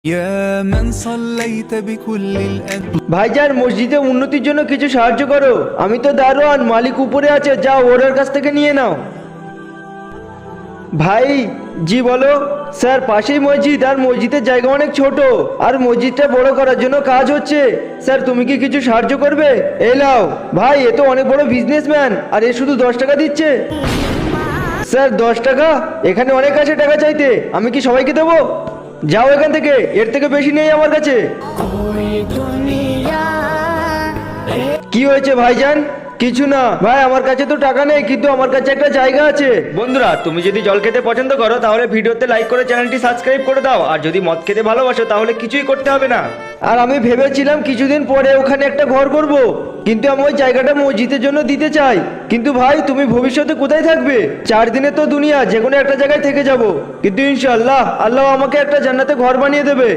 يا من صليت بكل ভাইজান মসজিদে উন্নতির জন্য কিছু সাহায্য করো। আমি তো দারোয়ান, মালিক উপরে আছে, যাও ওনার কাছ থেকে নিয়ে নাও। ভাই জি বলো। স্যার পাশেই মসজিদ, আর মসজিদের জায়গা অনেক ছোট, আর মসজিদটা বড় করার জন্য কাজ হচ্ছে। স্যার তুমি কি কিছু সাহায্য করবে? এই লাও। ভাই এ তো অনেক বড় বিজনেসম্যান, আর এ শুধু 10 টাকা দিচ্ছে। স্যার 10 টাকা? এখানে অনেক আছে টাকা চাইতে, আমি কি সবাইকে দেবো? যাও এখান থেকে, এর থেকে বেশি নেই আমার কাছে। কি হয়েছে ভাইজান? কিছু না ভাই, আমার কাছে তো টাকা নেই, কিন্তু আমার কাছে একটা জায়গা আছে। বন্ধুরা তুমি যদি জল খেতে পছন্দ করো তাহলে ভিডিওতে লাইক করে চ্যানেলটি সাবস্ক্রাইব করে দাও, আর যদি মদ খেতে ভালোবাসো তাহলে কিছুই করতে হবে না। আর আমি ভেবেছিলাম কিছুদিন পরে ওখানে একটা ঘর করব, কিন্তু আমি ওই জায়গাটা মসজিদের জন্য দিতে চাই। কিন্তু ভাই তুমি ভবিষ্যতে কোথায় থাকবে? 4 দিনে তো দুনিয়া, যে কোনো একটা জায়গায় থেকে যাব, কিন্তু ইনশাআল্লাহ আল্লাহ আমাকে একটা জান্নাতে ঘর বানিয়ে দেবে।